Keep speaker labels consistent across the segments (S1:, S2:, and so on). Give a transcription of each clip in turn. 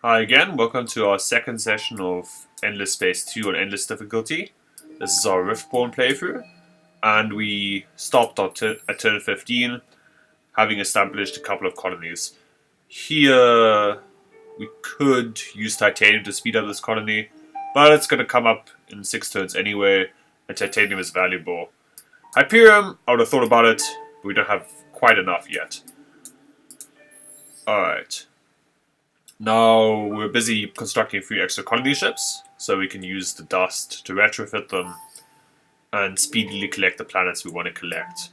S1: Hi again, welcome to our second session of Endless Space 2 on Endless Difficulty. This is our Riftborn playthrough, and we stopped at turn 15, having established a couple of colonies. Here, we could use Titanium to speed up this colony, but it's going to come up in 6 turns anyway, and Titanium is valuable. Hyperium, I would have thought about it, but we don't have quite enough yet. Alright. Now we're busy constructing 3 extra colony ships, so we can use the dust to retrofit them and speedily collect the planets we want to collect.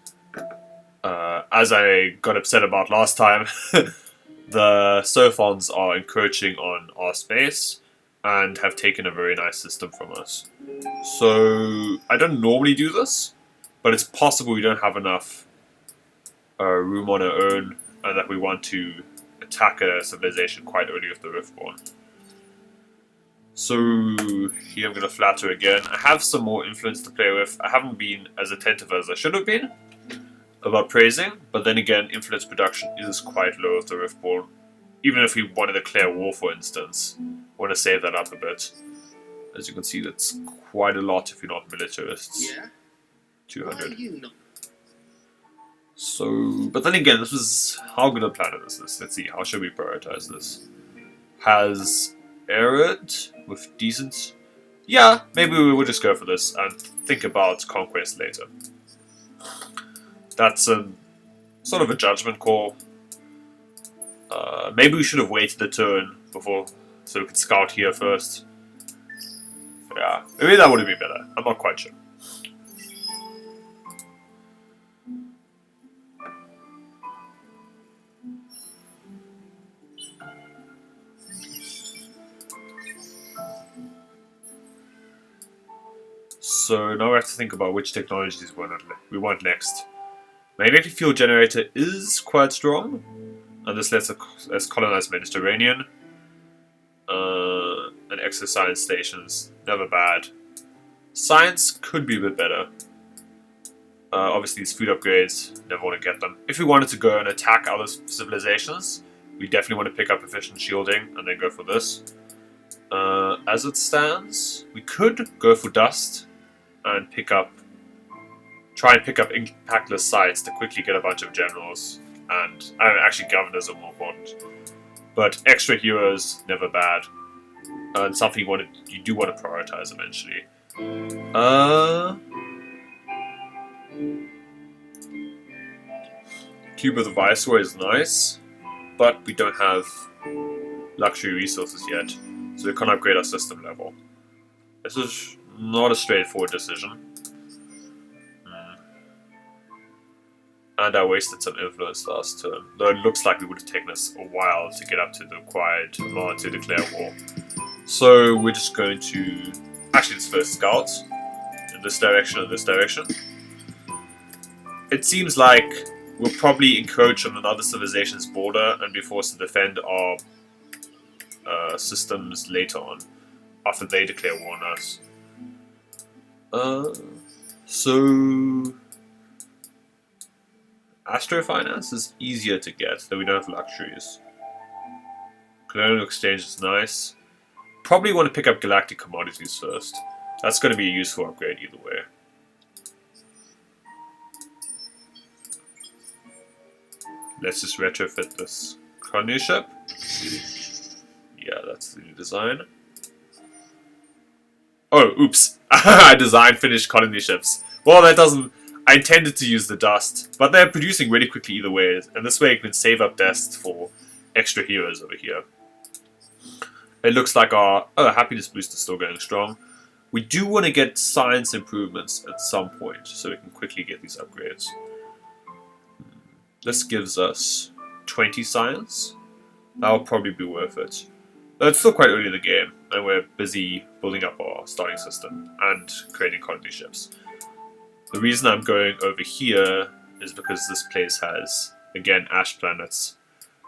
S1: As I got upset about last time, the Sophons are encroaching on our space and have taken a very nice system from us. So I don't normally do this, but it's possible we don't have enough room on our own and that we want to attack a civilization quite early with the Riftborn. So here I'm going to flatter again. I have some more influence to play with. I haven't been as attentive as I should have been about praising, but then again, influence production is quite low with the Riftborn. Even if we wanted to declare war, for instance, I want to save that up a bit. As you can see, that's quite a lot if you're not militarists.
S2: Yeah?
S1: 200. So, but then again, this was, how good a planet is this? Let's see, how should we prioritize this? Has Arid with decent... Yeah, maybe we will just go for this and think about conquest later. That's a sort of a judgment call. Maybe we should have waited a turn before, so we could scout here first. Yeah, maybe that would have been better. I'm not quite sure. So now we have to think about which technologies we want next. Magnetic fuel generator is quite strong, and this lets us colonize Mediterranean. And extra science stations, never bad. Science could be a bit better. Obviously these food upgrades, never want to get them. If we wanted to go and attack other civilizations, we definitely want to pick up efficient shielding and then go for this. As it stands, we could go for dust and try and pick up impactless sites to quickly get a bunch of generals, and actually governors are more important. But extra heroes, never bad, and something you do want to prioritize eventually. Cube of the Viceroy is nice, but we don't have luxury resources yet, so we can't upgrade our system level. This is not a straightforward decision. And I wasted some influence last turn, though it looks like it would have taken us a while to get up to the required amount to declare war. So we're just going to... Actually, let's first scout in this direction and this direction. It seems like we'll probably encroach on another civilization's border and be forced to defend our systems later on, after they declare war on us. So... Astrofinance is easier to get, though we don't have luxuries. Colonial Exchange is nice. Probably want to pick up Galactic Commodities first. That's going to be a useful upgrade either way. Let's just retrofit this colony ship. Yeah, that's the new design. Oh, oops. I designed finished colony ships. Well, that doesn't... I intended to use the dust, but they're producing really quickly either way, and this way you can save up dust for extra heroes over here. It looks like our happiness boost is still going strong. We do want to get science improvements at some point, so we can quickly get these upgrades. This gives us 20 science. That will probably be worth it. But it's still quite early in the game, and we're busy building up our starting system and creating colony ships. The reason I'm going over here is because this place has, again, ash planets.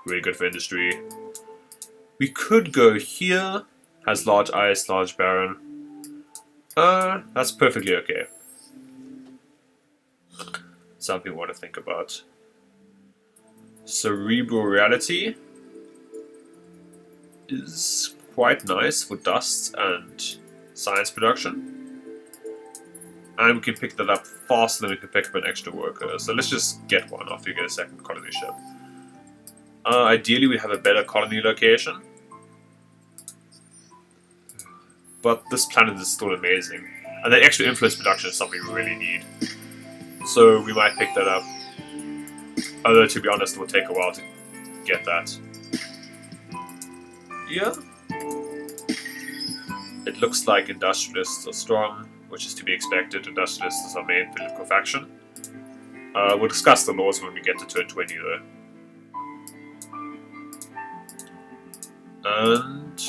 S1: Really good for industry. We could go here. Has large ice, large barren. That's perfectly okay. Something we want to think about. Cerebral reality. is quite nice for dust and science production. And we can pick that up faster than we can pick up an extra worker. So let's just get one after you get a second colony ship. Ideally, we have a better colony location. But this planet is still amazing. And the extra influence production is something we really need. So we might pick that up. Although, to be honest, it will take a while to get that. Yeah. It looks like industrialists are strong, which is to be expected. Industrialists is our main political faction. We'll discuss the laws when we get to turn 20, though. And...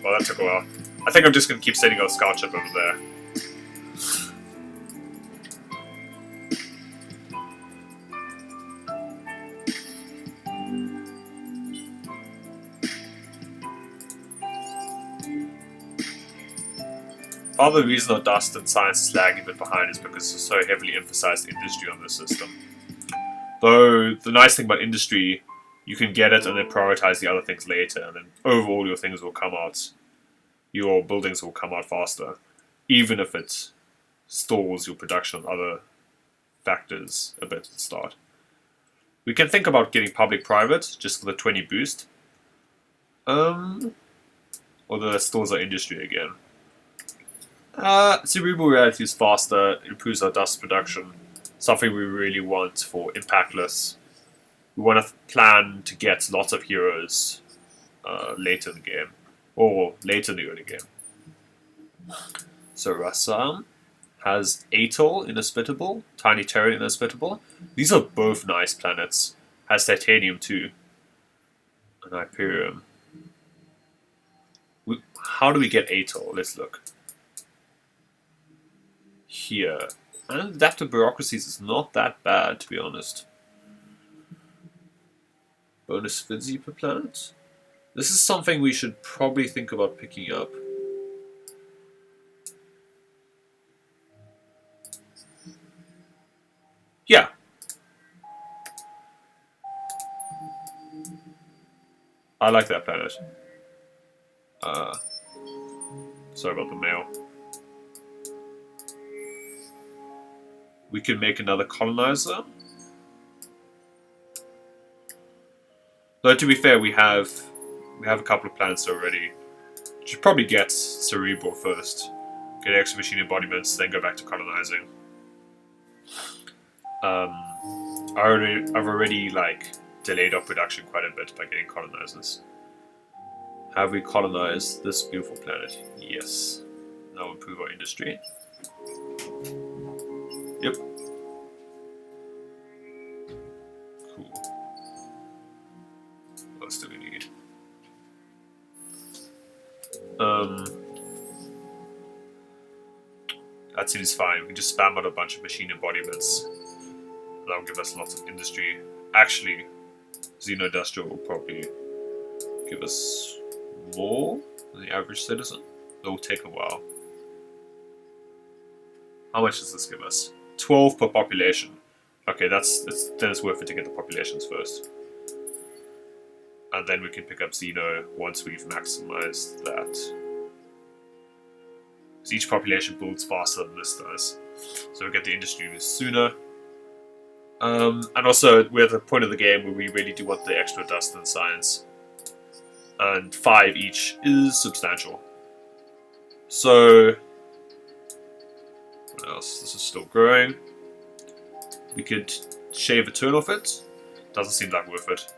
S1: well, that took a while. I think I'm just going to keep sending our scout ship over there. Part of the reason our dust and science is lagging a bit behind is because it's so heavily emphasized industry on this system. Though, the nice thing about industry, you can get it and then prioritize the other things later, and then overall your things will come out, your buildings will come out faster, even if it stalls your production on other factors a bit at the start. We can think about getting public-private, just for the 20 boost. Although that stalls our industry again. Cerebral reality is faster, improves our dust production, something we really want for impactless. We want to plan to get lots of heroes later in the game, or later in the early game. So Rassam has Atoll, Inhospitable, Tiny Terran, Inhospitable. These are both nice planets. Has Titanium too, and Hyperion. How do we get Atoll? Let's look. Here. And adaptive bureaucracies is not that bad, to be honest. Bonus fizzy per planet? This is something we should probably think about picking up. Yeah. I like that planet. Sorry about the mail. We can make another colonizer. Though to be fair, we have a couple of planets already. Should probably get Cerebral first. Get extra machine embodiments, then go back to colonizing. I've already like delayed our production quite a bit by getting colonizers. Have we colonized this beautiful planet? Yes. That will improve our industry. Yep. Cool. What else do we need? That seems fine. We can just spam out a bunch of machine embodiments. That'll give us lots of industry. Actually, Xeno-Industrial will probably give us more than the average citizen. It will take a while. How much does this give us? 12 per population. Okay, then it's worth it to get the populations first. And then we can pick up Xeno once we've maximized that. So each population builds faster than this does. So we get the industry sooner. And also, we're at the point of the game where we really do want the extra dust and science. And 5 each is substantial. So... what else? This is still growing. We could shave a turn off it. Doesn't seem that worth it.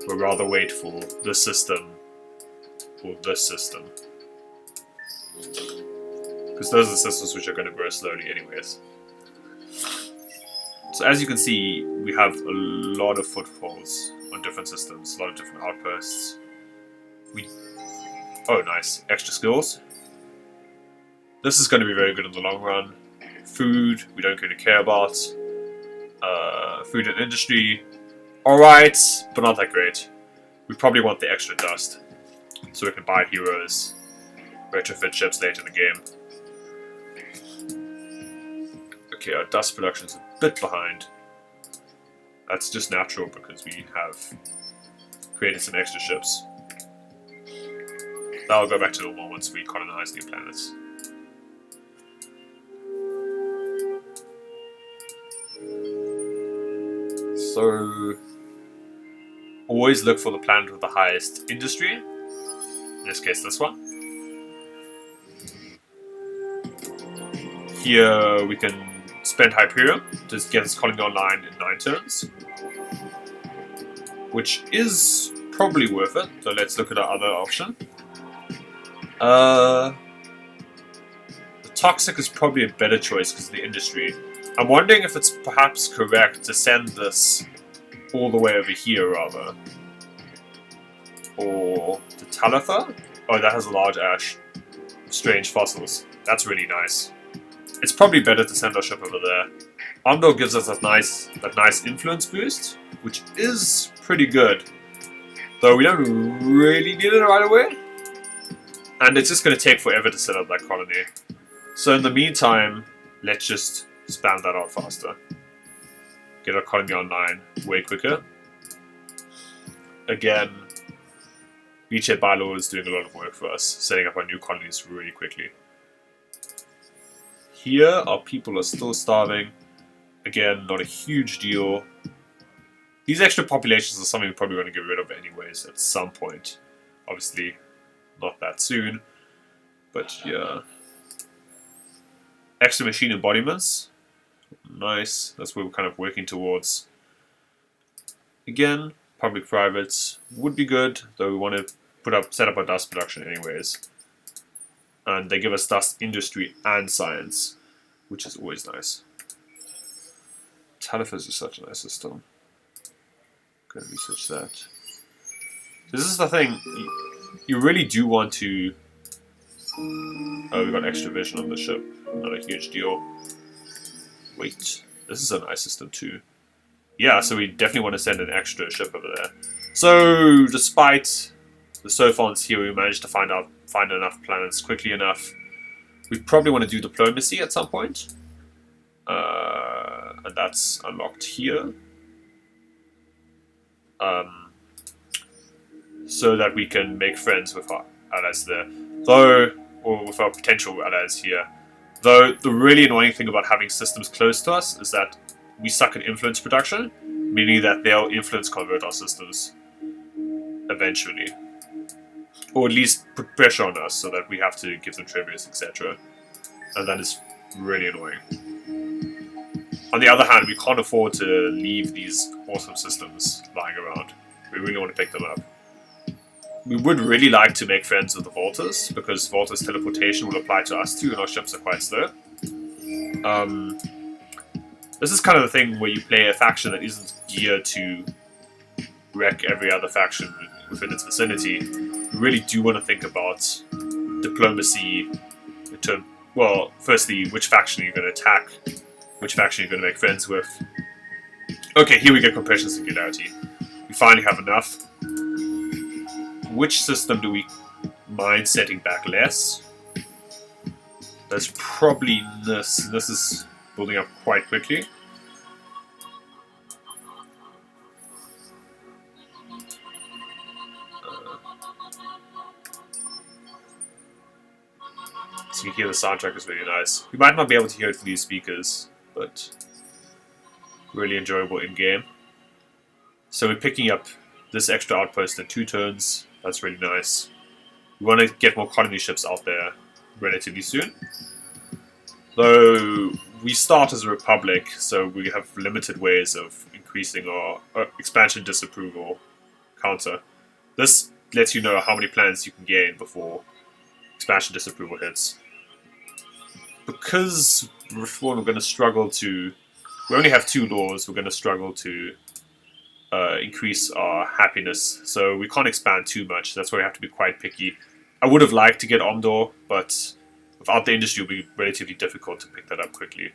S1: We'd rather wait for this system or this system. Because those are the systems which are going to grow slowly anyways. So as you can see, we have a lot of footfalls on different systems, a lot of different outposts. Oh nice, extra skills. This is going to be very good in the long run. Food, we don't really care about. Food and industry, alright, but not that great. We probably want the extra dust, so we can buy heroes, retrofit ships later in the game. Okay, our dust production is a bit behind. That's just natural because we have created some extra ships. That'll go back to normal once we colonize new planets. So, always look for the planet with the highest industry. In this case, this one. Here we can spend Hyperion to get this colony online in 9 turns. Which is probably worth it. So let's look at our other option. The Toxic is probably a better choice because of the industry. I'm wondering if it's perhaps correct to send this all the way over here, rather. Or to Talitha? Oh, that has a large ash. Strange fossils. That's really nice. It's probably better to send our ship over there. Omdor gives us that nice influence boost, which is pretty good. Though we don't really need it right away. And it's just going to take forever to set up that colony. So in the meantime, let's just spam that out faster. Get our colony online way quicker. Again, Beachhead Bylaw is doing a lot of work for us, setting up our new colonies really quickly. Here, our people are still starving. Again, not a huge deal. These extra populations are something we're probably going to get rid of anyways at some point. Obviously, not that soon. But yeah. Extra machine embodiments. Nice. That's what we're kind of working towards. Again, public-privates would be good, though we want to set up our dust production anyways. And they give us dust industry and science, which is always nice. Talitha's is such a nice system. Gonna research that. This is the thing. You really do want to. Oh, we got extra vision on the ship. Not a huge deal. Wait, this is a nice system too. Yeah, so we definitely want to send an extra ship over there. So, despite the Sophons here, we managed to find enough planets quickly enough. We probably want to do diplomacy at some point. And that's unlocked here. So that we can make friends with our allies there. Or with our potential allies here. Though, the really annoying thing about having systems close to us is that we suck at influence production, meaning that they'll influence convert our systems eventually. Or at least put pressure on us so that we have to give them tribunes, etc. And that is really annoying. On the other hand, we can't afford to leave these awesome systems lying around. We really want to pick them up. We would really like to make friends with the Volters, because Volters teleportation will apply to us too, and our ships are quite slow. This is kind of the thing where you play a faction that isn't geared to wreck every other faction within its vicinity. You really do want to think about diplomacy in terms, well, firstly, which faction are you going to attack, which faction are you going to make friends with. Okay, here we get compression singularity. We finally have enough. Which system do we mind setting back less? That's probably this. This is building up quite quickly. So you hear the soundtrack is really nice. You might not be able to hear it for these speakers, but really enjoyable in-game. So we're picking up this extra outpost in 2 turns. That's really nice. We want to get more colony ships out there relatively soon. Though we start as a republic, so we have limited ways of increasing our expansion disapproval counter. This lets you know how many planets you can gain before expansion disapproval hits. Because Riftborn, we're going to struggle to... We only have 2 laws, we're going to struggle to increase our happiness, so we can't expand too much. That's why we have to be quite picky. I would have liked to get Omdor, but without the industry it would be relatively difficult to pick that up quickly.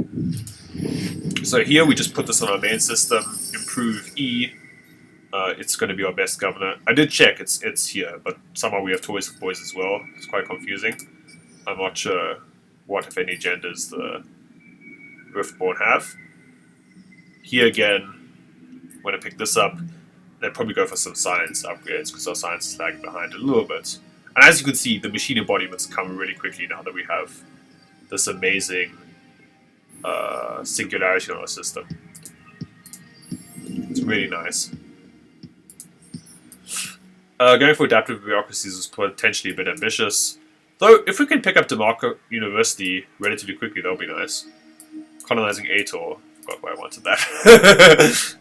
S1: So here we just put this on our main system, improve E. It's going to be our best governor. I did check, it's here, but somehow we have toys for boys as well. It's quite confusing. I'm not sure what, if any, genders the Riftborn have. Here again, when I pick this up, they'd probably go for some science upgrades, because our science is lagging behind a little bit. And as you can see, the machine embodiments come really quickly now that we have this amazing singularity on our system. It's really nice. Going for adaptive bureaucracies is potentially a bit ambitious. Though, if we can pick up Demarco University relatively quickly, that would be nice. Colonizing Ator. Forgot why I wanted that.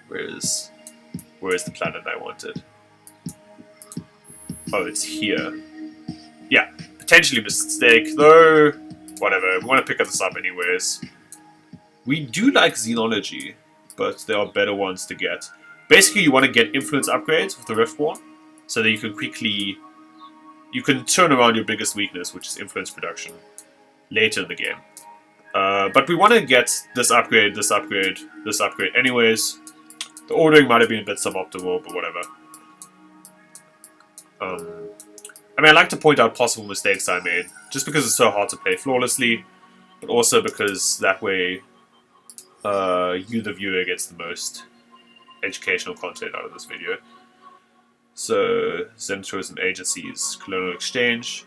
S1: Where is the planet I wanted? Oh, it's here. Yeah, potentially a mistake, though. Whatever, we want to pick this up anyways. We do like Xenology, but there are better ones to get. Basically, you want to get influence upgrades with the Riftborn, so that you can quickly... You can turn around your biggest weakness, which is influence production, later in the game. But we want to get this upgrade, this upgrade, this upgrade anyways. The ordering might have been a bit suboptimal, but whatever. I mean, I like to point out possible mistakes I made, just because it's so hard to play flawlessly, but also because that way you, the viewer, gets the most educational content out of this video. So, Zen Tourism Agencies, Colonial Exchange,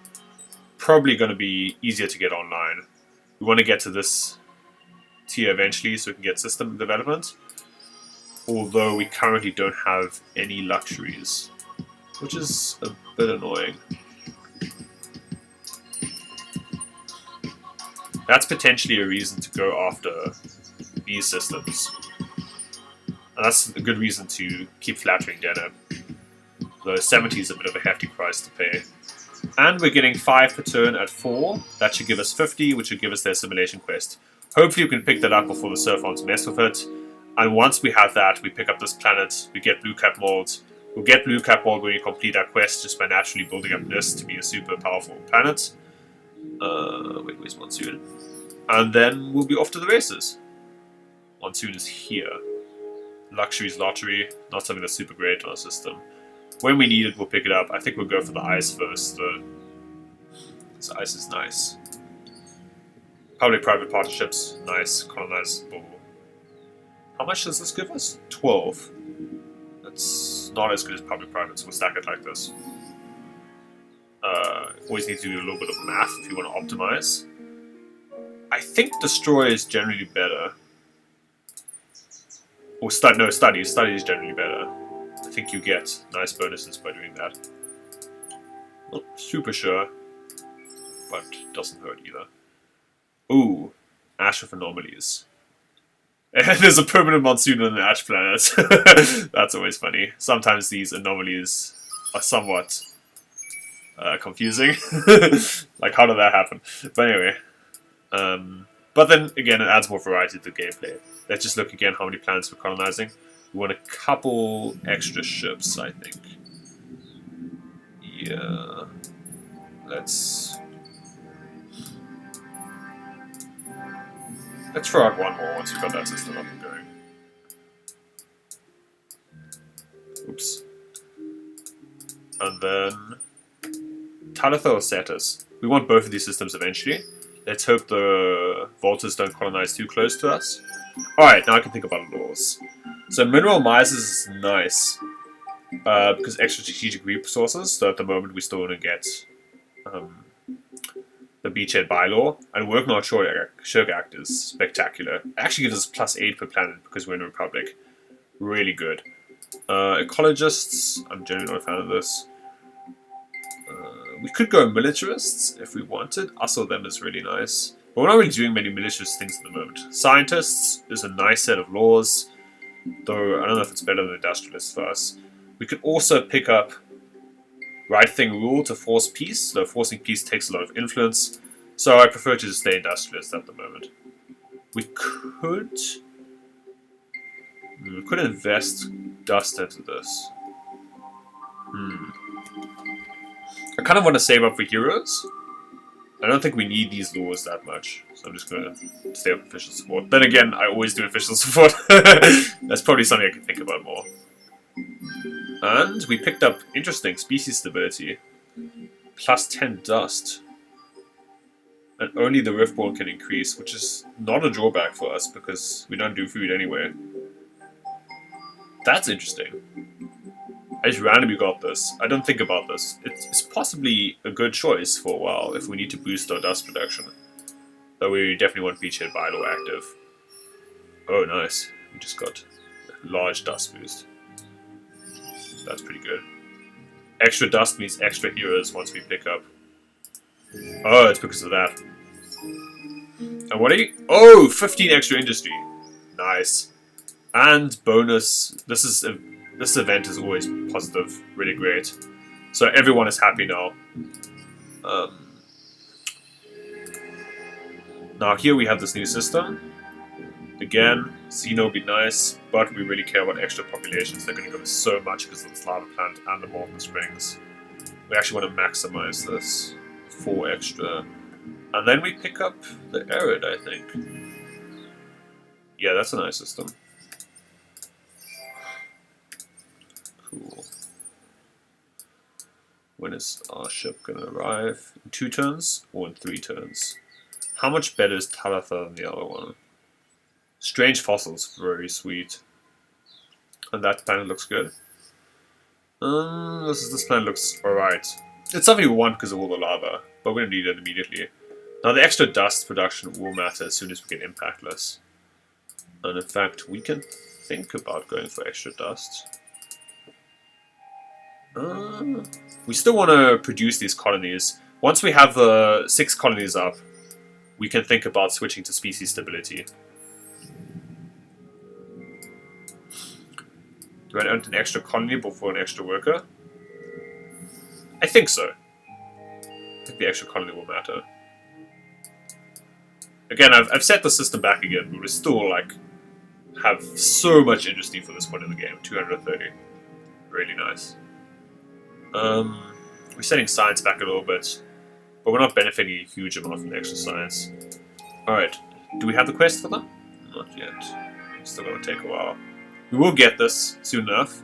S1: probably going to be easier to get online. We want to get to this tier eventually so we can get system development, although we currently don't have any luxuries, which is a bit annoying. That's potentially a reason to go after these systems. And that's a good reason to keep flattering Deneb. Though 70 is a bit of a hefty price to pay. And we're getting 5 per turn at 4. That should give us 50, which should give us the assimilation quest. Hopefully we can pick that up before the Surfons mess with it. And once we have that, we pick up this planet, we get Blue Cap Mold. We'll get Blue Cap Mold when we complete our quest, just by naturally building up this to be a super powerful planet. Wait, where's Monsoon? And then we'll be off to the races. Monsoon is here. Luxury's Lottery, not something that's super great on our system. When we need it, we'll pick it up. I think we'll go for the ice first, though. This ice is nice. Public-private partnerships, nice. Colonizable. How much does this give us? 12. That's not as good as public-private, so we'll stack it like this. Always need to do a little bit of math if you want to optimize. I think Destroy is generally better. Or Study. Study is generally better. I think you get nice bonuses by doing that. Not super sure, but doesn't hurt either. Ooh, Ash of Anomalies. And there's a permanent monsoon on an ash planet. That's always funny. Sometimes these anomalies are somewhat confusing. Like, how did that happen? But anyway. But then, again, it adds more variety to the gameplay. Let's just look again how many planets we're colonizing. We want a couple extra ships, I think. Yeah. Let's throw out one more once we've got that system up and going. Oops. And then Talitha or Cetus. We want both of these systems eventually. Let's hope the Volters don't colonize too close to us. Alright, now I can think about laws. So Mineral Misers is nice. Because extra strategic resources, so at the moment we still want to get the Beachhead Bylaw. And working on Shurk Act is spectacular. It actually gives us +8 per planet because we're in a Republic. Really good. Ecologists, I'm generally not a fan of this. We could go militarists if we wanted. Us or them is really nice. But we're not really doing many militarist things at the moment. Scientists is a nice set of laws, though I don't know if it's better than industrialists for us. We could also pick up Right Thing Rule to force peace, though forcing peace takes a lot of influence. So I prefer to just stay industrialist at the moment. We could invest dust into this. I kind of want to save up for heroes. I don't think we need these laws that much, so I'm just going to stay up official support. Then again, I always do official support. That's probably something I can think about more. And we picked up interesting species stability. +10 dust. And only the Riftborn can increase, which is not a drawback for us because we don't do food anyway. That's interesting. I just randomly got this. I don't think about this. It's possibly a good choice for a while if we need to boost our dust production. Though we definitely want Beachhead Bylaw active. Oh, nice. We just got a large dust boost. That's pretty good. Extra dust means extra heroes once we pick up. Oh, it's because of that. And what are you? Oh, 15 extra industry. Nice. And bonus. This event is always positive. Really great. So everyone is happy now. Now here we have this new system. Again, Xeno would be nice, but we really care about extra populations. They're going to go so much because of this lava plant and the molten springs. We actually want to maximize this. 4 extra. And then we pick up the arid, I think. Yeah, that's a nice system. Cool. When is our ship going to arrive? In 2 turns or in 3 turns? How much better is Talatha than the other one? Strange fossils, very sweet. And that planet looks good. This planet looks alright. It's something we want because of all the lava, but we don't need it immediately. Now the extra dust production will matter as soon as we get impactless. And in fact, we can think about going for extra dust. We still want to produce these colonies. Once we have the 6 colonies up, we can think about switching to species stability. Do I earn an extra colony before an extra worker? I think so. I think the extra colony will matter. Again, I've set the system back again, but we still like have so much industry for this point in the game. 230. Really nice. We're setting science back a little bit, but we're not benefiting a huge amount from the extra science. Alright, do we have the quest for them? Not yet. It's still going to take a while. We will get this soon enough.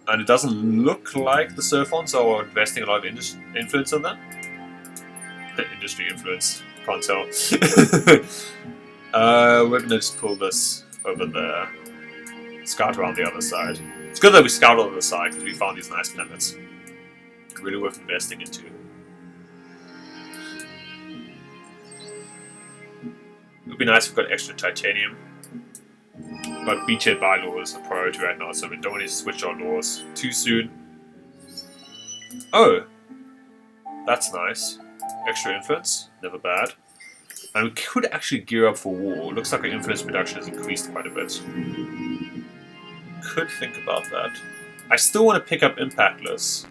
S1: And it doesn't look like the Surfons are investing a lot of influence on them. Industry influence. Can't tell. We're going to just pull this over there. Scout around the other side. It's good that we scout on the other side because we found these nice planets. Really worth investing into. It would be nice if we got extra titanium. But Beachhead Bylaw is the priority right now, so we don't need to switch our laws too soon. Oh! That's nice. Extra influence, never bad. And we could actually gear up for war. Looks like our influence production has increased quite a bit. Could think about that. I still want to pick up Impactless.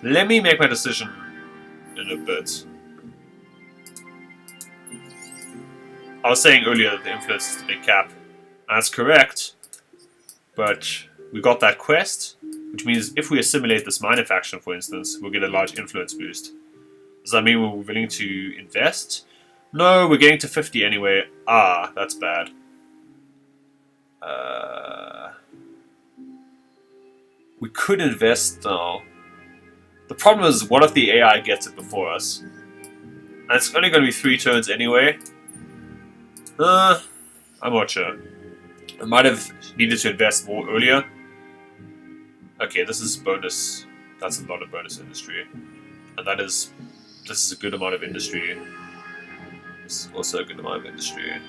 S1: Let me make my decision in a bit. I was saying earlier that the influence is the big cap. And that's correct. But we got that quest, which means if we assimilate this minor faction, for instance, we'll get a large influence boost. Does that mean we're willing to invest? No, we're getting to 50 anyway. Ah, that's bad. We could invest now. The problem is, what if the AI gets it before us? And it's only going to be 3 turns anyway. I'm not sure. I might have needed to invest more earlier. Okay, this is bonus. That's a lot of bonus industry. And this is a good amount of industry. This is also a good amount of industry.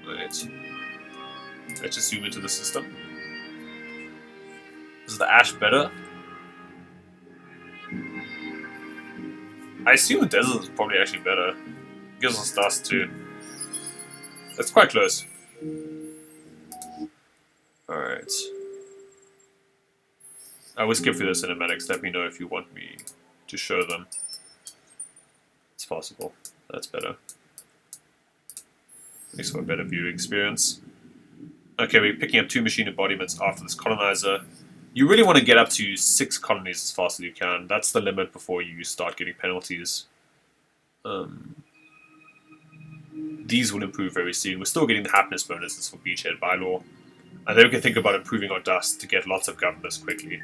S1: Wait. Let's just zoom into the system. Is the ash better? I assume the desert is probably actually better. It gives us dust too. That's quite close. Alright. I will skip through the cinematics. Let me know if you want me to show them. It's possible. That's better. Makes for a better viewing experience. Okay, we're picking up 2 machine embodiments after this colonizer. You really want to get up to 6 colonies as fast as you can. That's the limit before you start getting penalties. These will improve very soon. We're still getting the happiness bonuses for Beachhead Bylaw. And then we can think about improving our dust to get lots of governors quickly.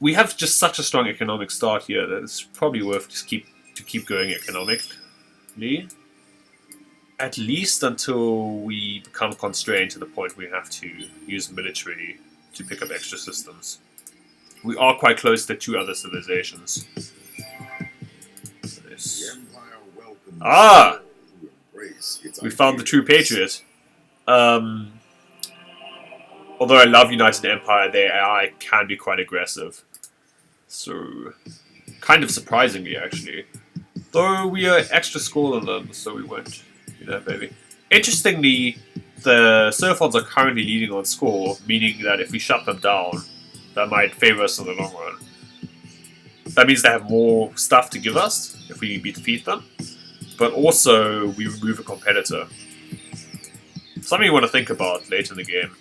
S1: We have just such a strong economic start here that it's probably worth just keep going economically. At least until we become constrained to the point we have to use military to pick up extra systems. We are quite close to 2 other civilizations. Nice. Ah! We found the true patriot. Although I love United Empire, their AI can be quite aggressive. So, kind of surprisingly, actually. Though we are extra score than them, so we won't do that, baby. Interestingly, the Surfons are currently leading on score, meaning that if we shut them down, that might favor us in the long run. That means they have more stuff to give us if we defeat them, but also we remove a competitor. Something you want to think about later in the game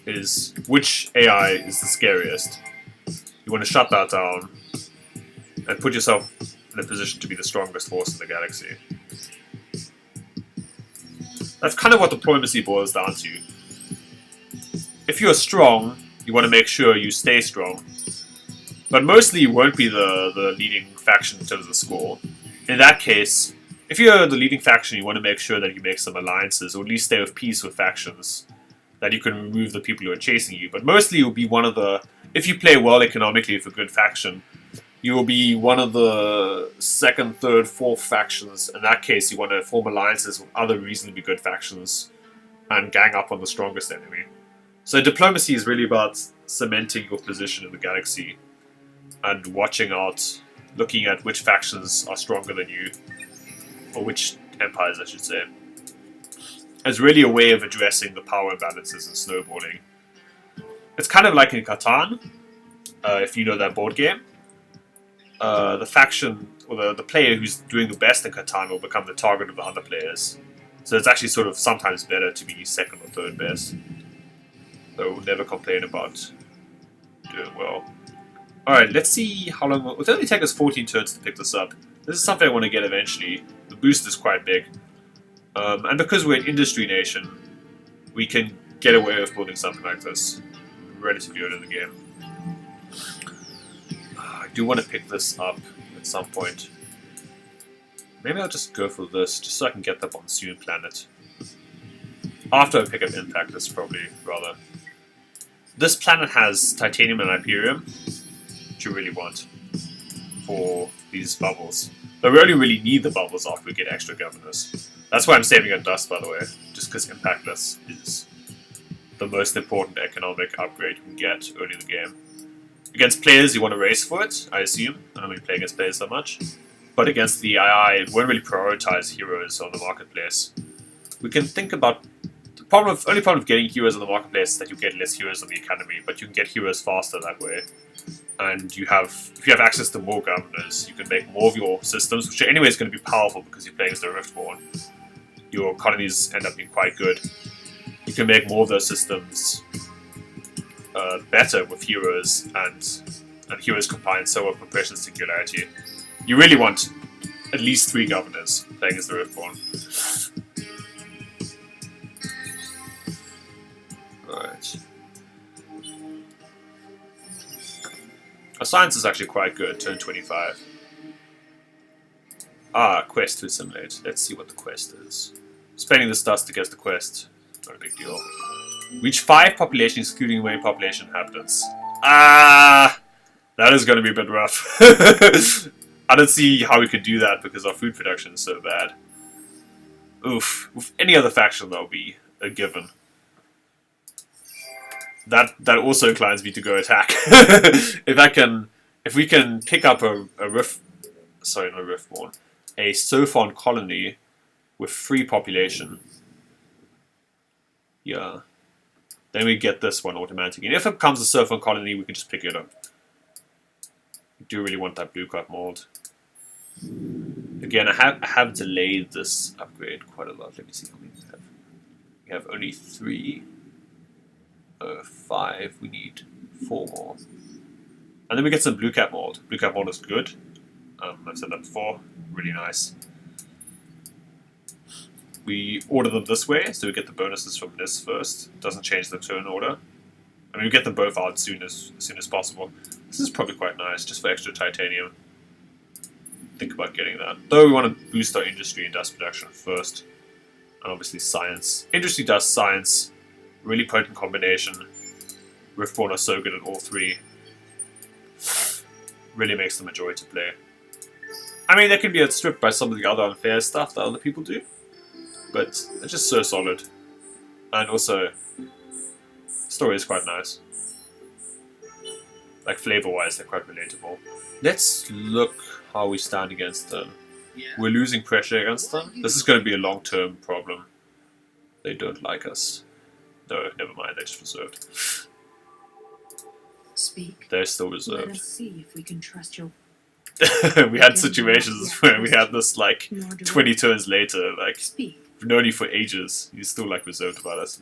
S1: is which AI is the scariest. You want to shut that down and put yourself in a position to be the strongest force in the galaxy. That's kind of what diplomacy boils down to. If you're strong, you want to make sure you stay strong. But mostly you won't be the leading faction in terms of the score. In that case, if you're the leading faction, you want to make sure that you make some alliances, or at least stay with peace with factions, that you can remove the people who are chasing you. But mostly you'll be one of the... If you play well economically with a good faction, you will be one of the 2nd, 3rd, 4th factions. In that case, you want to form alliances with other reasonably good factions and gang up on the strongest enemy. So diplomacy is really about cementing your position in the galaxy and watching out, looking at which factions are stronger than you, or which empires, I should say. It's really a way of addressing the power imbalances and snowballing. It's kind of like in Catan, if you know that board game. The faction, or the player who's doing the best in Catan will become the target of the other players. So it's actually sort of sometimes better to be 2nd or 3rd best. So we'll never complain about doing well. Alright, let's see how long... It'll only take us 14 turns to pick this up. This is something I want to get eventually. The boost is quite big. And because we're an industry nation, we can get away with building something like this relatively early in the game. I do want to pick this up at some point. Maybe I'll just go for this, just so I can get the Monsoon Planet. After I pick up Impact, this probably, rather. This planet has Titanium and Hyperium, which you really want for these bubbles. But we only really need the bubbles after we get extra governors. That's why I'm saving on Dust, by the way, just because Impactless is the most important economic upgrade you can get early in the game. Against players, you want to race for it, I assume. I don't really play against players that much. But against the II, it won't really prioritize heroes on the marketplace. We can think about... The only problem with getting heroes on the marketplace is that you get less heroes on the academy, but you can get heroes faster that way. And if you have access to more governors, you can make more of your systems, which are anyways going to be powerful because you're playing as the Riftborn. Your colonies end up being quite good. You can make more of those systems better with heroes, and heroes combine so well compression singularity. You really want at least 3 governors playing as the Riftborn. Alright. Our science is actually quite good, turn 25. Quest to assimilate. Let's see what the quest is. Spending this dust to get the quest. Not a big deal. Reach 5 population excluding main population inhabitants. That is going to be a bit rough. I don't see how we could do that because our food production is so bad. Oof. With any other faction, that would be a given. That also inclines me to go attack. If we can pick up a Sophon colony with 3 population, yeah, then we get this one automatically. And if it becomes a Sophon colony, we can just pick it up. We do really want that blue cut mold. Again, I have delayed this upgrade quite a lot. Let me see how many we have. We have only 3. 5, we need 4 more. And then we get some blue cap mold. Blue cap mold is good. I've said that before. Really nice. We order them this way, so we get the bonuses from this first. Doesn't change the turn order. I mean, we get them both out as soon as possible. This is probably quite nice, just for extra titanium. Think about getting that. Though we want to boost our industry and dust production first. And obviously science. Industry does science. Really potent combination. Riftborn are so good at all three. Really makes the majority play. I mean, they can be outstripped by some of the other unfair stuff that other people do. But they're just so solid. And also, the story is quite nice. Like, flavor-wise, they're quite relatable. Let's look how we stand against them. We're losing pressure against them. This is going to be a long-term problem. They don't like us. No, never mind, they're just reserved.
S2: Speak.
S1: They're still
S2: Let
S1: reserved.
S2: us see if we can trust your...
S1: We had situations where we had this, like,
S2: Nor do
S1: 20 turns later, like,
S2: Speak.
S1: we've known you for ages. You're still, like, reserved about us.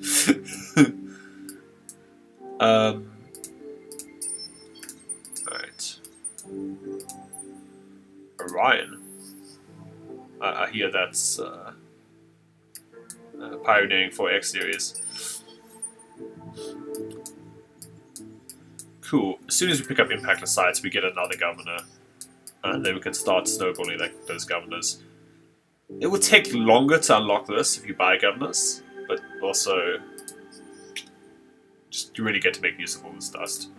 S1: Alright. Orion. I hear that's pioneering for X series. Cool. As soon as we pick up impactless sites, we get another governor, and then we can start snowballing like those governors. It will take longer to unlock this if you buy governors, but also just you really get to make use of all this dust.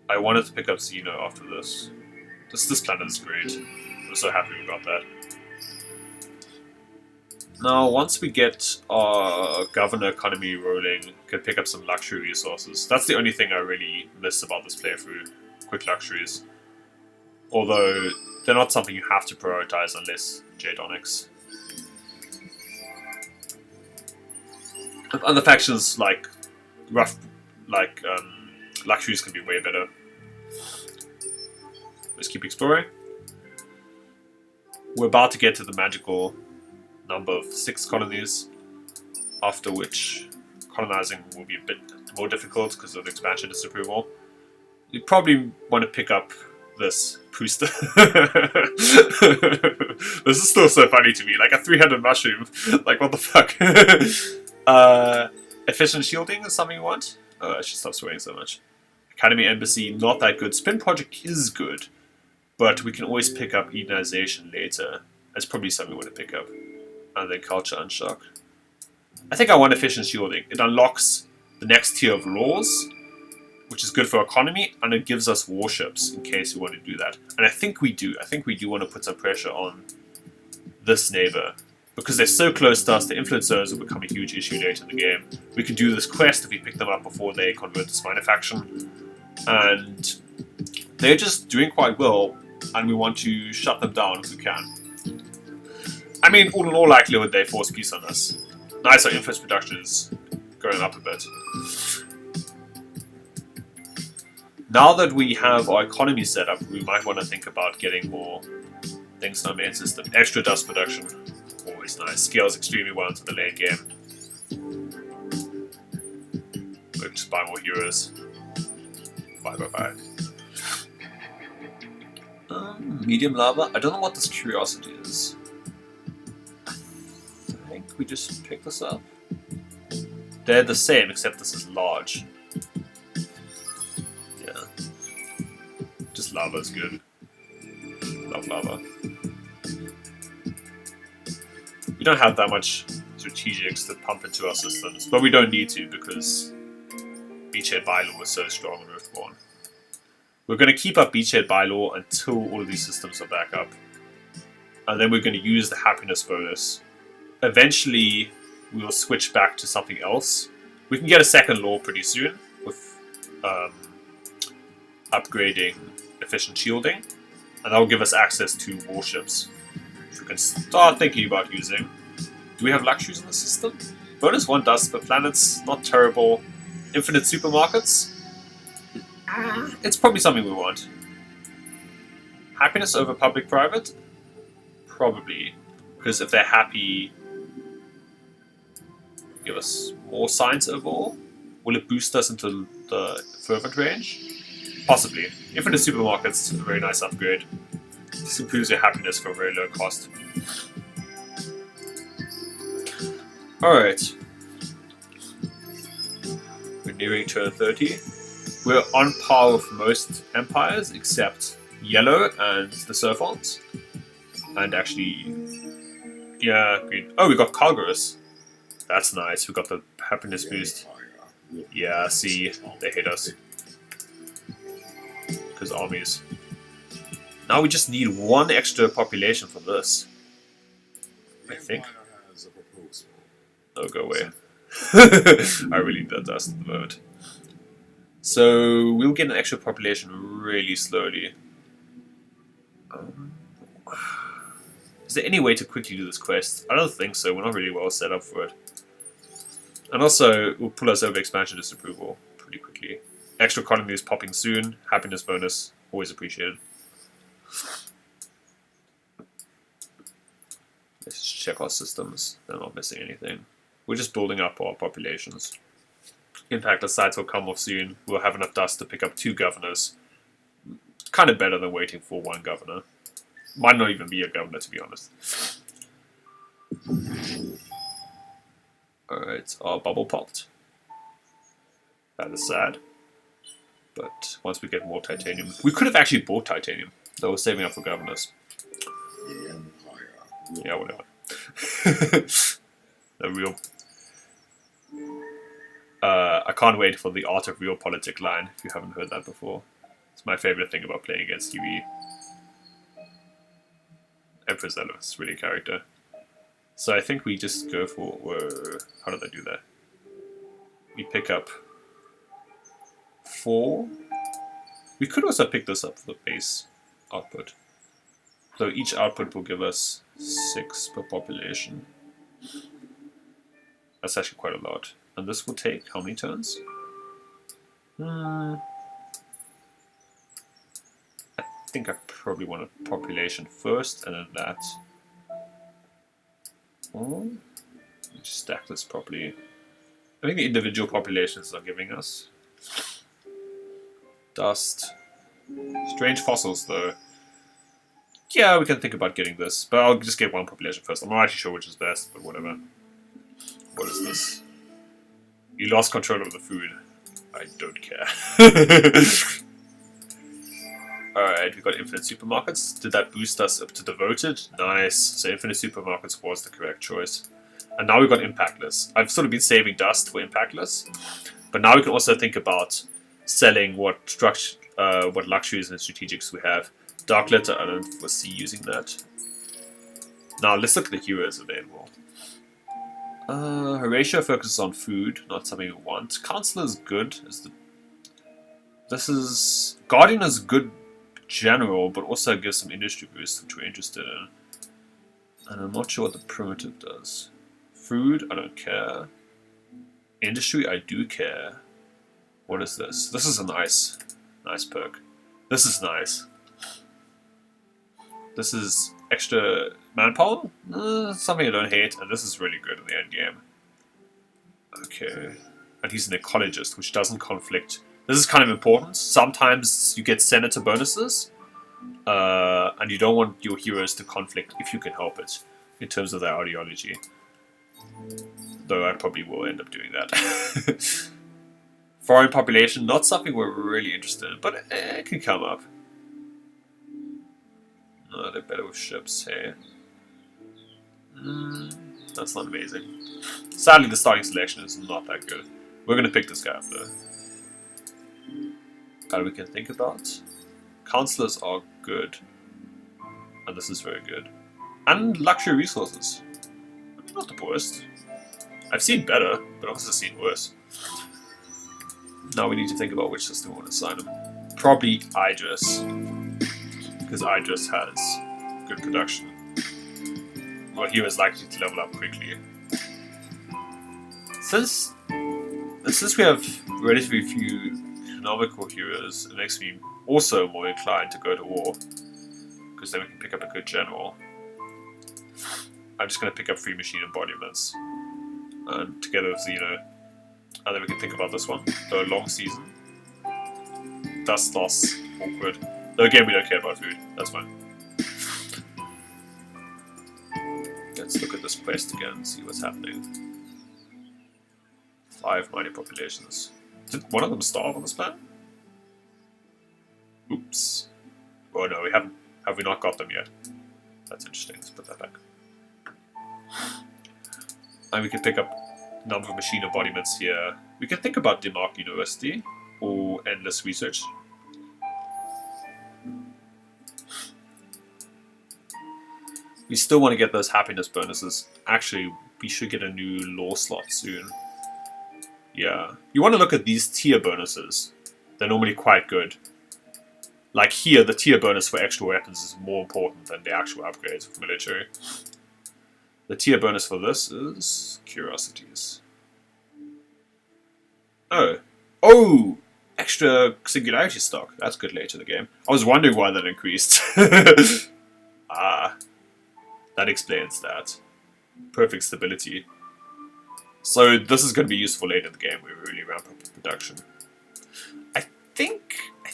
S1: I wanted to pick up Xeno after this. This planet is great. I'm so happy we got that. Now, once we get our governor economy rolling, we can pick up some luxury resources. That's the only thing I really miss about this playthrough. Quick luxuries. Although, they're not something you have to prioritize unless Jade Onyx. Other factions like luxuries can be way better. Let's keep exploring. We're about to get to the magical number of 6 colonies, after which colonizing will be a bit more difficult because of expansion disapproval. You probably want to pick up this Pooster. This is still so funny to me, like a 300 mushroom. Like, what the fuck? Efficient shielding is something you want? I should stop swearing so much. Academy Embassy, not that good. Spin Project is good, but we can always pick up Edenization later. That's probably something we want to pick up. And then Culture Unshock. I think I want Efficient Shielding. It unlocks the next tier of laws, which is good for economy, and it gives us warships in case we want to do that. And I think we do. I think we do want to put some pressure on this neighbor. Because they're so close to us, the influence zones will become a huge issue later in the game. We can do this quest if we pick them up before they convert to minor faction. And they're just doing quite well, and we want to shut them down if we can. I mean, all in all likelihood, they force peace on us. Nice, our influence production is going up a bit. Now that we have our economy set up, we might want to think about getting more things in our main system. Extra dust production, always nice. Scales extremely well into the late game. We'll just buy more heroes. Bye. Medium lava. I don't know what this curiosity is. I think we just pick this up. They're the same, except this is large. Yeah. Just lava is good. Love lava. We don't have that much strategics to pump into our systems, but we don't need to because Beachhead Bylaw was so strong in Riftborn. We're going to keep up Beachhead Bylaw until all of these systems are back up. And then we're going to use the happiness bonus. Eventually, we'll switch back to something else. We can get a second law pretty soon with upgrading efficient shielding. And that will give us access to warships, which we can start thinking about using. Do we have luxuries in the system? Bonus 1 dust per planets, not terrible. Infinite supermarkets? It's probably something we want. Happiness over public-private? Probably. Because if they're happy, give us more science overall? Will it boost us into the fervent range? Possibly. Infinite supermarkets is a very nice upgrade. This improves your happiness for a very low cost. Alright. We're nearing turn 30. We're on par with most empires except Yellow and the Surfons. And actually, yeah, green. Oh, we got Calgary. That's nice. We got the happiness boost. Yeah, see, they hate us. Because armies. Now we just need one extra population for this. I think. Oh, go away. I really need that dust at the moment. So we'll get an extra population really slowly. Is there any way to quickly do this quest? I don't think so. We're not really well set up for it. And also, we'll pull us over expansion disapproval pretty quickly. Extra colonies popping soon. Happiness bonus. Always appreciated. Let's check our systems. They're not missing anything. We're just building up our populations. Impactless sites will come off soon. We'll have enough dust to pick up 2 governors. Kind of better than waiting for 1 governor. Might not even be a governor, to be honest. Alright, our bubble popped. That is sad. But once we get more titanium... We could have actually bought titanium. Though we're saving up for governors. Yeah, whatever. The real... I can't wait for the Art of Realpolitik line, if you haven't heard that before. It's my favorite thing about playing against UV. Empress Ella is really a character. So I think we just go for... Whoa, how did I do that? We pick up 4. We could also pick this up for the base output. So each output will give us 6 per population. That's actually quite a lot. And this will take how many turns? I think I probably want a population first, and then that. Just stack this properly. I think the individual populations are giving us dust. Strange fossils, though. Yeah, we can think about getting this, but I'll just get 1 population first. I'm not actually sure which is best, but whatever. What is this? You lost control of the food. I don't care. Alright, we got infinite supermarkets. Did that boost us up to devoted? Nice. So infinite supermarkets was the correct choice. And now we've got impactless. I've sort of been saving dust for impactless. But now we can also think about selling what luxuries and strategics we have. Dark Letter, I don't foresee using that. Now let's look at the heroes available. Horatio focuses on food, not something we want. Counselor is good. Guardian is good general, but also gives some industry boost, which we're interested in. And I'm not sure what the primitive does. Food, I don't care. Industry, I do care. What is this? This is a nice perk. This is nice. This is extra manpower? Something I don't hate, and this is really good in the end game. Okay. And he's an ecologist, which doesn't conflict. This is kind of important. Sometimes you get senator bonuses, and you don't want your heroes to conflict if you can help it, in terms of their ideology. Though I probably will end up doing that. Foreign population, not something we're really interested in, but it can come up. No, they're better with ships, hey. That's not amazing. Sadly, the starting selection is not that good. We're going to pick this guy up, though. That we can think about. Counselors are good. And this is very good. And luxury resources. I mean, not the worst. I've seen better, but I've also seen worse. Now we need to think about which system we want to assign him. Probably Idris. Because Idris has good production. Well, he was likely to level up quickly. Since we have relatively few economical heroes, it makes me also more inclined to go to war. Because then we can pick up a good general. I'm just going to pick up free machine embodiments. And together with Xeno. And then we can think about this one. The long season. Dust loss. Awkward. Though again, we don't care about food. That's fine. Let's look at this quest again and see what's happening. 5 mighty populations. Did one of them starve on this plan? Oops. Oh no, we haven't. Have we not got them yet? That's interesting. Let's put that back. And we can pick up a number of machine embodiments here. We can think about Denmark University or endless research. We still want to get those happiness bonuses. Actually, we should get a new law slot soon. Yeah. You want to look at these tier bonuses. They're normally quite good. Like here, the tier bonus for extra weapons is more important than the actual upgrades of military. The tier bonus for this is curiosities. Oh. Oh! Extra singularity stock. That's good later in the game. I was wondering why that increased. Ah. That explains that. Perfect stability. So this is going to be useful later in the game. We really ramp up production. I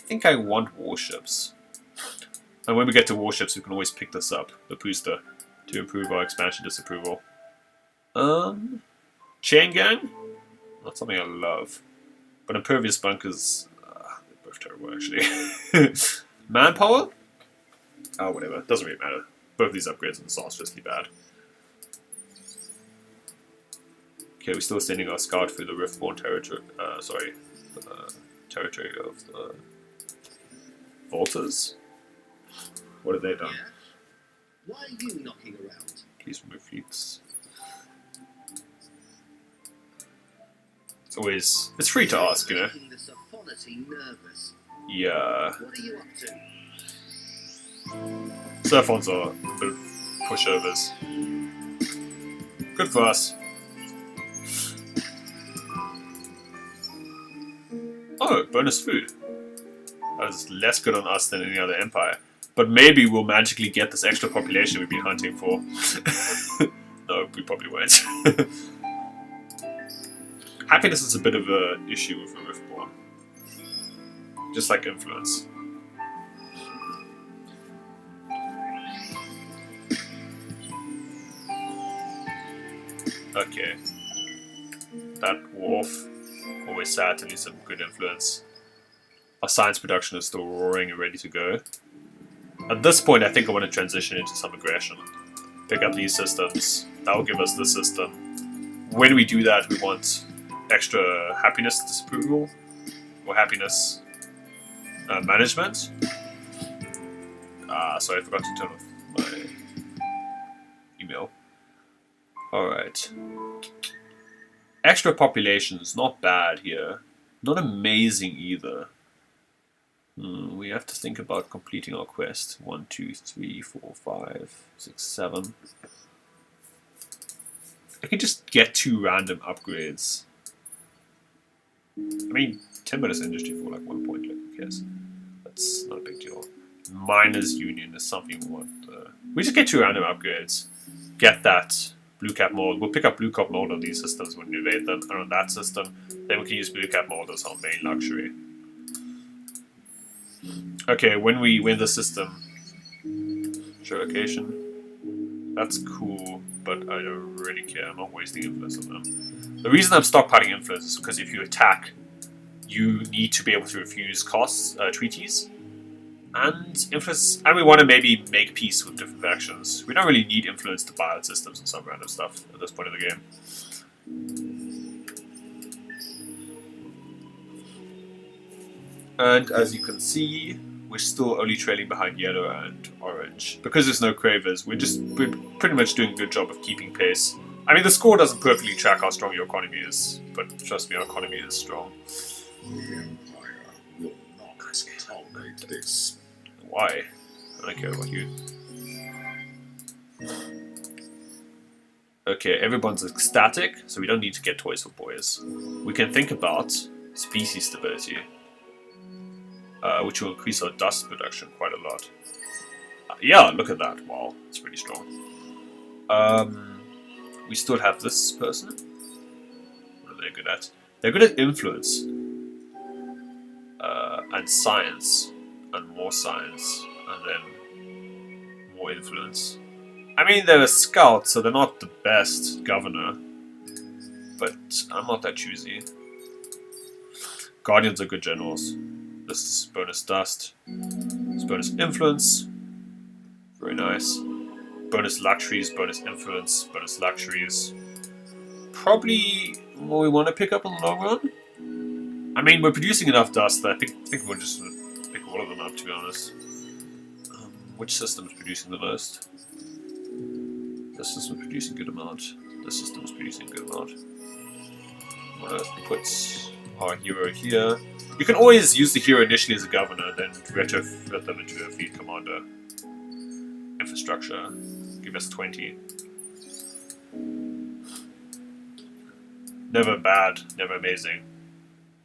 S1: think I want warships. And when we get to warships, we can always pick this up, the booster, to improve our expansion disapproval. Chain gang? Not something I love. But impervious bunkers, they're both terrible actually. Manpower? Oh, whatever. Doesn't really matter. Both these upgrades are disastrously bad. Okay, we're still sending our scout through the Riftborn territory. Territory of the Volters. What have they done?
S3: Yeah. Why are you knocking around?
S1: Please remove fleets. It's free to ask, you know.
S3: Making the Sophonaty nervous.
S1: Yeah.
S3: What are you up to?
S1: Surfons are a bit of pushovers. Good for us. Oh, bonus food. That is less good on us than any other empire. But maybe we'll magically get this extra population we've been hunting for. No, we probably won't. Happiness is a bit of an issue with the Riftborn. Just like influence. Okay. That wharf. Always sad to lose some good influence. Our science production is still roaring and ready to go. At this point, I think I want to transition into some aggression. Pick up these systems. That will give us this system. When we do that, we want extra happiness disapproval or happiness management. Sorry, I forgot to turn off my email. Alright. Extra populations, not bad here. Not amazing either. We have to think about completing our quest. 1, 2, 3, 4, 5, 6, 7. I can just get 2 random upgrades. I mean, 10 minutes industry for like 1 point, like, who cares? That's not a big deal. Miners Union is something we want. We just get 2 random upgrades. Get that blue cap mold. We'll pick up blue cap mold on these systems when we invade them, and on that system, then we can use blue cap mold as our main luxury. Okay, when we win the system, show location. That's cool, but I don't really care. I'm not wasting influence on them. The reason I'm stockpiling influence is because if you attack, you need to be able to refuse treaties, and influence. And we want to maybe make peace with different factions. We don't really need influence to buy out systems and some random stuff at this point in the game. And as you can see, we're still only trailing behind yellow and orange. Because there's no cravers, we're pretty much doing a good job of keeping pace. I mean, the score doesn't perfectly track how strong your economy is, but trust me, our economy is strong.
S4: The Empire will not tolerate this.
S1: Why? I don't care about you. Okay, everyone's ecstatic, so we don't need to get toys for boys. We can think about species stability. Which will increase our dust production quite a lot. Yeah, look at that. Wow, it's pretty strong. We still have this person. What are they good at? They're good at influence. And science. And more science. And then more influence. I mean, they're a scout, so they're not the best governor. But I'm not that choosy. Guardians are good generals. This is bonus dust. This is bonus influence. Very nice. bonus luxuries, bonus influence, bonus luxuries. Probably what we want to pick up in the long run. I mean, we're producing enough dust that I think we'll just pick all of them up, to be honest. Which system is producing the most? This system is producing a good amount. This system is producing a good amount. I'm gonna put our hero here. You can always use the hero initially as a governor, then retrofit them into a fleet commander. Infrastructure. Give us 20. Never bad, never amazing.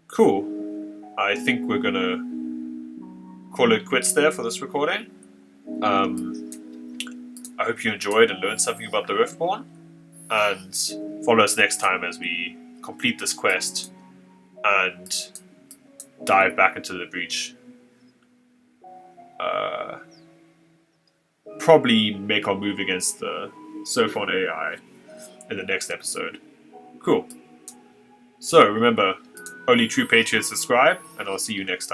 S1: Cool. I think we're gonna call it quits there for this recording. I hope you enjoyed and learned something about the Riftborn. And follow us next time as we complete this quest and dive back into the breach. Probably make our move against the Sophon AI in the next episode. Cool. So remember, only true patriots subscribe, and I'll see you next time.